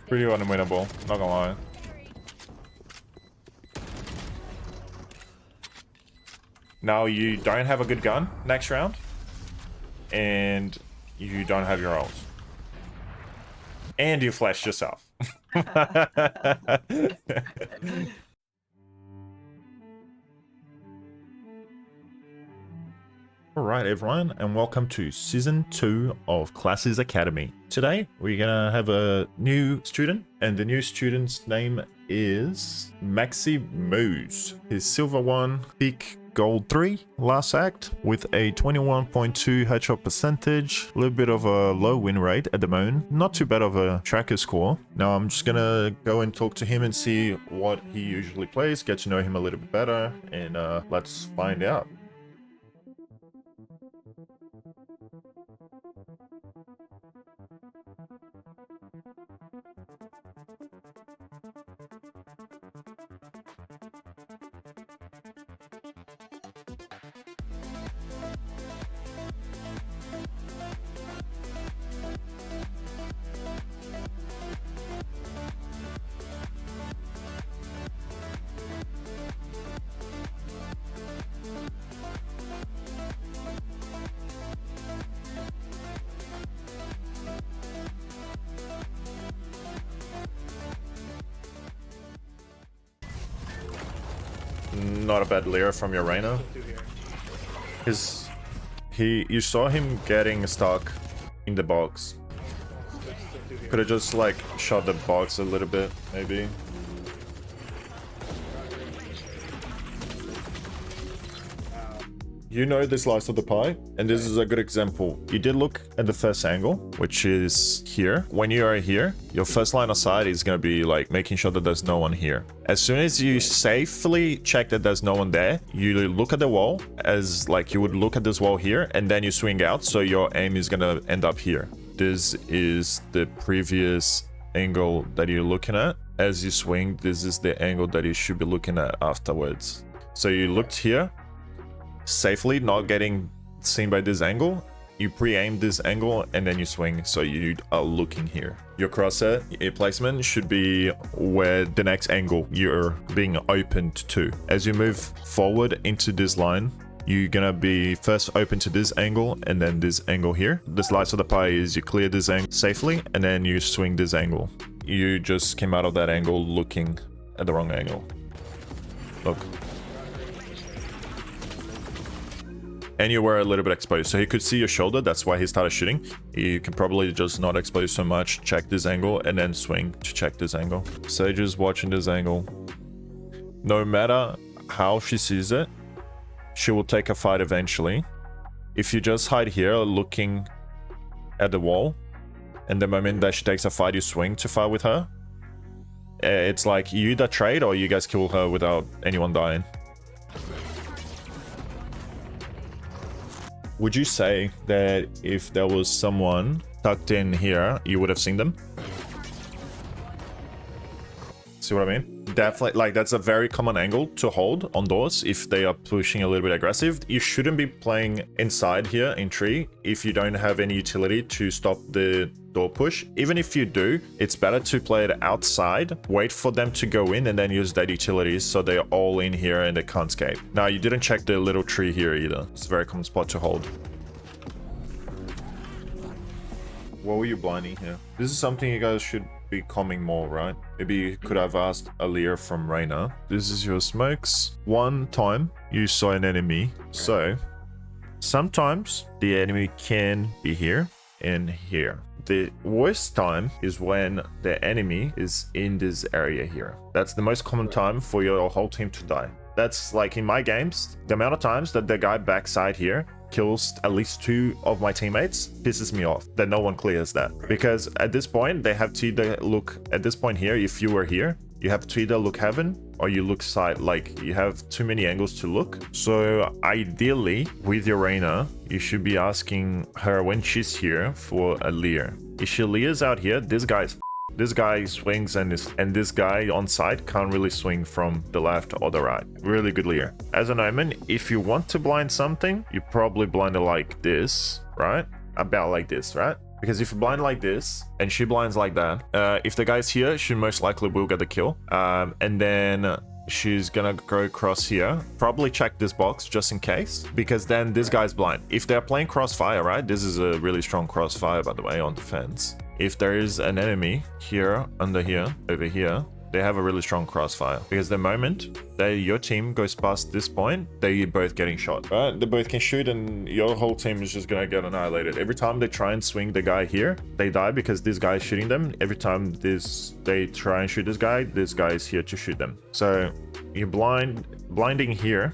Pretty unwinnable, not gonna lie. Now you don't have a good gun next round, and you don't have your ults, and you flashed yourself. Alright everyone, and welcome to Season 2 of Klascy's Academy. Today, we're gonna have a new student, and the new student's name is Maximoose. He's Silver 1, Peak Gold 3, last act, with a 21.2 headshot percentage, a little bit of a low win rate at the moment, not too bad of a tracker score. Now I'm just gonna go and talk to him and see what he usually plays, get to know him a little bit better, and let's find out. Not a bad Lear from your Reyna. You saw him getting stuck in the box. Could have just like shot the box a little bit, maybe. You know the slice of the pie, and this is a good example. You did look at the first angle, which is here. When you are here, your first line of sight is going to be like making sure that there's no one here. As soon as you safely check that there's no one there, you look at the wall as like you would look at this wall here, and then you swing out, so your aim is going to end up here. This is the previous angle that you're looking at. As you swing, this is the angle that you should be looking at afterwards. So you looked here, safely, not getting seen by this angle. You pre-aim this angle and then you swing, so you are looking here. Your crosshair placement should be where the next angle you're being opened to. As you move forward into this line, you're gonna be first open to this angle and then this angle here. The slice of the pie is you clear this angle safely and then you swing this angle. You just came out of that angle looking at the wrong angle. Look. And you were a little bit exposed, so he could see your shoulder. That's why he started shooting. You can probably just not expose so much, check this angle, and then swing to check this angle. Sage is watching this angle. No matter how she sees it, she will take a fight eventually. If you just hide here looking at the wall, and the moment that she takes a fight, you swing to fight with her, it's like you either trade or you guys kill her without anyone dying. Would you say that if there was someone tucked in here, you would have seen them? See what I mean? Definitely, like that's a very common angle to hold on doors if they are pushing a little bit aggressive. You shouldn't be playing inside here in tree if you don't have any utility to stop the door push. Even if you do, it's better to play it outside, wait for them to go in and then use that utility so they're all in here and they can't escape. Now, you didn't check the little tree here either. It's a very common spot to hold. What were you blinding here? This is something you guys should be calming more, right? Maybe you could have asked a Lear from Reyna. This is your smokes. One time you saw an enemy. So sometimes the enemy can be here and here. The worst time is when the enemy is in this area here. That's the most common time for your whole team to die. That's like in my games, the amount of times that the guy backside here kills at least 2 of my teammates pisses me off that no one clears that. Because at this point, they have to either look at this point here, if you were here, you have to either look heaven or you look side. Like you have too many angles to look. So ideally with your Reyna, you should be asking her when she's here for a Lear. If she Lears out here, this guy swings and this guy on side can't really swing from the left or the right. Really good Lear. As an omen, if you want to blind something, you probably blind it like this, right? About like this, right? Because if you blind like this and she blinds like that, if the guy's here, she most likely will get the kill. And then she's gonna go across here, probably check this box just in case, because then this guy's blind. If they're playing crossfire, right? This is a really strong crossfire, by the way, on defense. If there is an enemy here, under here, over here, they have a really strong crossfire, because the moment that your team goes past this point, they're both getting shot, right? They both can shoot and your whole team is just gonna get annihilated. Every time they try and swing the guy here, they die because this guy is shooting them. Every time they try and shoot this guy is here to shoot them. So you blinding here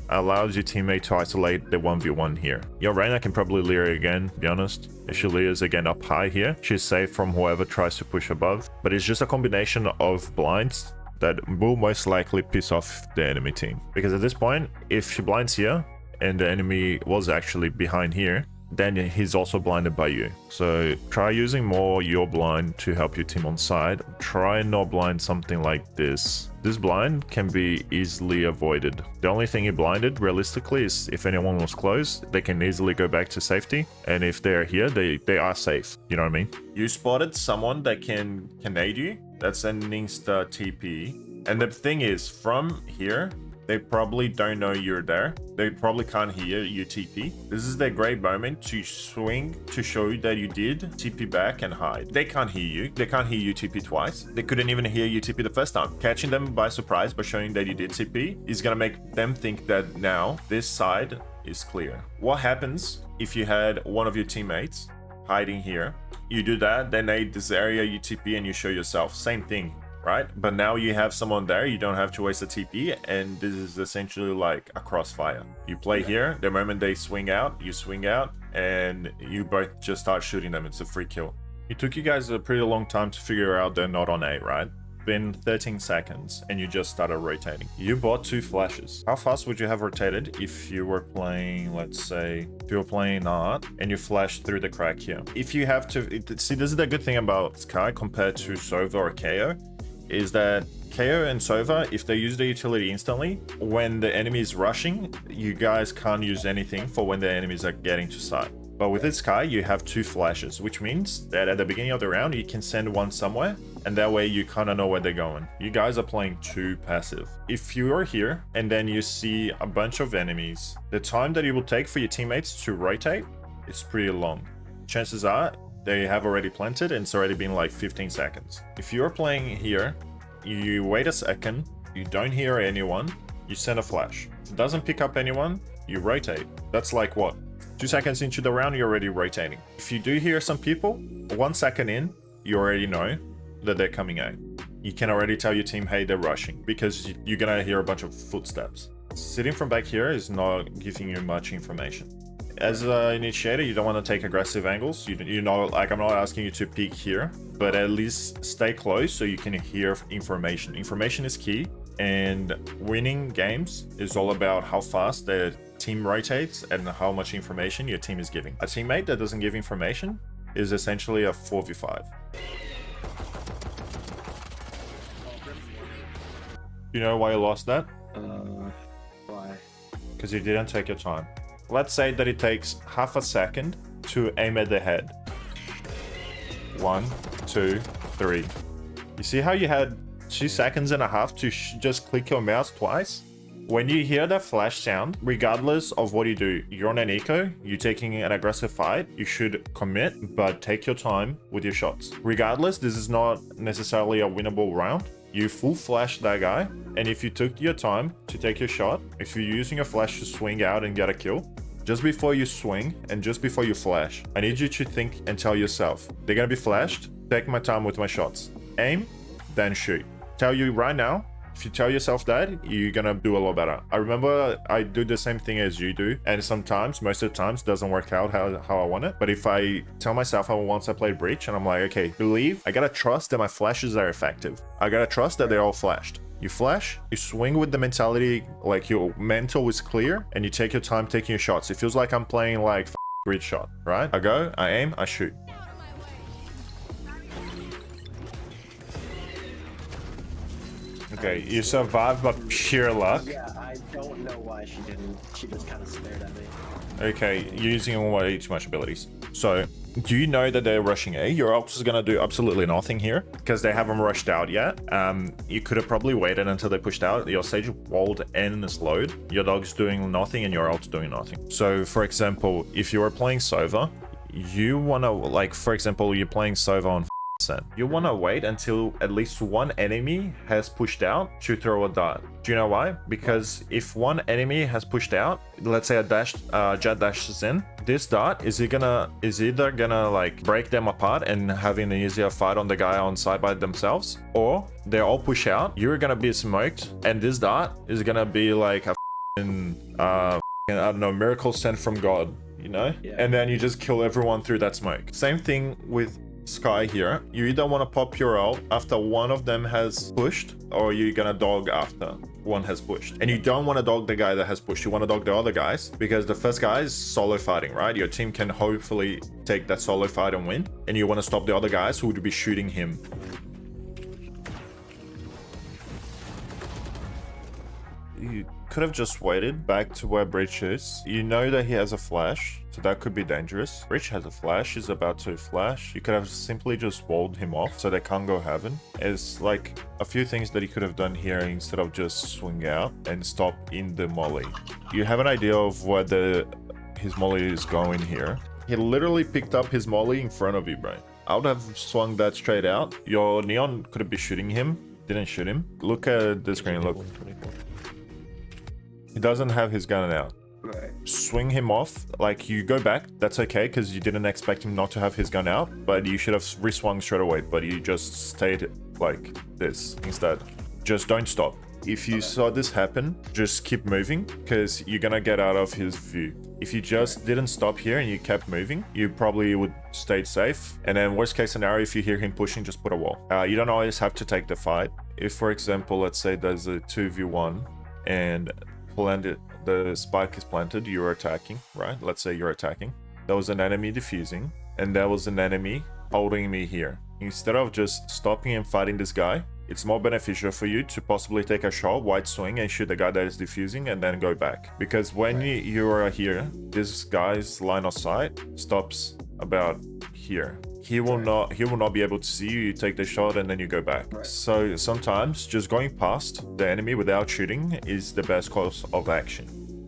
allows your teammate to isolate the 1v1 here. Your Reyna can probably Leer again, to be honest. If she Leers again up high here, she's safe from whoever tries to push above. But it's just a combination of blinds that will most likely piss off the enemy team. Because at this point, if she blinds here and the enemy was actually behind here, then he's also blinded by you. So try using more your blind to help your team on side. Try and not blind something like this. This blind can be easily avoided. The only thing you blinded realistically is if anyone was close, they can easily go back to safety. And if they're here, they are safe. You know what I mean? You spotted someone that can nade you. That's an insta TP. And the thing is, from here, they probably don't know you're there. They probably can't hear you TP. This is their great moment to swing to show that you did TP back and hide. They can't hear you. They can't hear you TP twice. They couldn't even hear you TP the first time. Catching them by surprise by showing that you did TP is gonna make them think that now this side is clear. What happens if you had one of your teammates hiding here? You do that, then nade this area, you TP and you show yourself. Same thing. Right? But now you have someone there, you don't have to waste a TP, and this is essentially like a crossfire. You play here, the moment they swing out, you swing out, and you both just start shooting them. It's a free kill. It took you guys a pretty long time to figure out they're not on A, right? Been 13 seconds, and you just started rotating. You bought 2 flashes. How fast would you have rotated if you were playing, let's say, if you were playing Art, and you flashed through the crack here? If you have to, see, this is the good thing about Sky compared to Sova or KO, is that KO and Sova, if they use the utility instantly, when the enemy is rushing, you guys can't use anything for when the enemies are getting to site. But with this Sky, you have 2 flashes, which means that at the beginning of the round, you can send one somewhere, and that way you kind of know where they're going. You guys are playing too passive. If you are here, and then you see a bunch of enemies, the time that it will take for your teammates to rotate is pretty long. Chances are, they have already planted and it's already been like 15 seconds. If you're playing here, you wait a second, you don't hear anyone, you send a flash. If it doesn't pick up anyone, you rotate. That's like what? 2 seconds into the round, you're already rotating. If you do hear some people, 1 second in, you already know that they're coming out. You can already tell your team, hey, they're rushing, because you're gonna hear a bunch of footsteps. Sitting from back here is not giving you much information. As an initiator, you don't want to take aggressive angles. You know, like, I'm not asking you to peek here, but at least stay close so you can hear information. Information is key, and winning games is all about how fast the team rotates and how much information your team is giving. A teammate that doesn't give information is essentially a 4v5. You know why you lost that? Why? Because you didn't take your time. Let's say that it takes half a second to aim at the head. 1, 2, 3. You see how you had 2.5 seconds to just click your mouse twice? When you hear that flash sound, regardless of what you do, you're on an eco, you're taking an aggressive fight, you should commit, but take your time with your shots. Regardless, this is not necessarily a winnable round. You full flash that guy, and if you took your time to take your shot, if you're using a flash to swing out and get a kill, just before you swing and just before you flash, I need you to think and tell yourself, they're gonna be flashed, take my time with my shots. Aim, then shoot. Tell you right now, if you tell yourself that, you're gonna do a lot better. I remember I do the same thing as you do, and sometimes, most of the times, doesn't work out how I want it. But if I tell myself how once I played Breach, and I'm like, okay, believe, I gotta trust that my flashes are effective. I gotta trust that they're all flashed. You flash, you swing with the mentality, like your mental is clear, and you take your time taking your shots. It feels like I'm playing like grid shot, right? I go, I aim, I shoot. Okay, you survived by pure luck. Yeah, I don't know why she didn't. She just kind of stared at me. Okay, you're using way too much abilities. So you know that they're rushing A. Your ult is gonna do absolutely nothing here because they haven't rushed out yet. You could have probably waited until they pushed out. Your Sage walled and slowed. Your dog's doing nothing and your ult's doing nothing. So for example, if you were playing Sova, you wanna, like, for example, you're playing Sova on you want to wait until at least one enemy has pushed out to throw a dart. Do you know why? Because if one enemy has pushed out, let's say a Jet dashes in, this dart is either gonna like break them apart and having an easier fight on the guy on side by themselves, or they all push out, you're gonna be smoked, and this dart is gonna be like a I don't know, miracle sent from God, you know? Yeah. And then you just kill everyone through that smoke. Same thing with Sky here. You either want to pop your ult after one of them has pushed, or you're gonna dog after one has pushed. And you don't want to dog the guy that has pushed. You want to dog the other guys, because the first guy is solo fighting, right? Your team can hopefully take that solo fight and win, and you want to stop the other guys who would be shooting him. You could have just waited back to where Breach is. You know that he has a flash, so that could be dangerous. Breach has a flash, he's about to flash. You could have simply just walled him off so they can't go heaven. It's like a few things that he could have done here instead of just swing out and stop in the molly. You have an idea of where his molly is going here. He literally picked up his molly in front of you, bro. I would have swung that straight out. Your Neon could be shooting him, didn't shoot him. Look at the screen, look. He doesn't have his gun out. Right. Swing him off, like you go back, that's okay, because you didn't expect him not to have his gun out, but you should have reswung straight away, but you just stayed like this instead. Just don't stop. If you saw this happen, just keep moving, because you're gonna get out of his view. If you just didn't stop here and you kept moving, you probably would stay safe. And then worst case scenario, if you hear him pushing, just put a wall. You don't always have to take the fight. If, for example, let's say there's a 2v1 and the spike is planted, you're attacking, right? Let's say you're attacking. There was an enemy defusing, and there was an enemy holding me here. Instead of just stopping and fighting this guy, it's more beneficial for you to possibly take a shot, wide swing, and shoot the guy that is defusing, and then go back. Because when you are here, this guy's line of sight stops about here. He will not be able to see you. You take the shot and then you go back. Right. So sometimes just going past the enemy without shooting is the best course of action.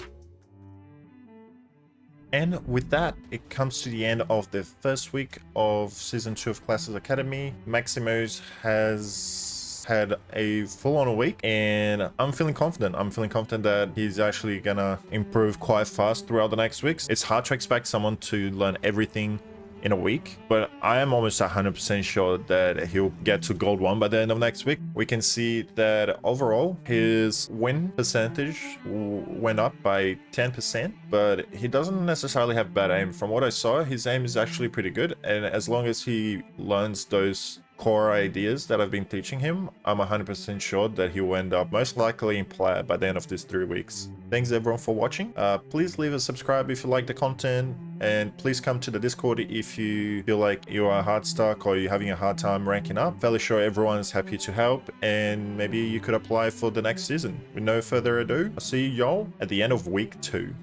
And with that, it comes to the end of the first week of Season 2 of Klascy's Academy. Maximoose has had a full-on week, and I'm feeling confident. I'm feeling confident that he's actually gonna improve quite fast throughout the next weeks. It's hard to expect someone to learn everything in a week, but I am almost 100% sure that he'll get to gold 1 by the end of next week. We can see that overall his win percentage went up by 10%, but he doesn't necessarily have bad aim. From what I saw, his aim is actually pretty good, and as long as he learns those core ideas that I've been teaching him, I'm 100% sure that he will end up most likely in Plat by the end of these 3 weeks. Thanks everyone for watching. Please leave a subscribe if you like the content, and please come to the Discord if you feel like you are hard stuck or you're having a hard time ranking up. Fairly sure everyone's happy to help, and maybe you could apply for the next season. With no further ado, I'll see y'all at the end of week 2.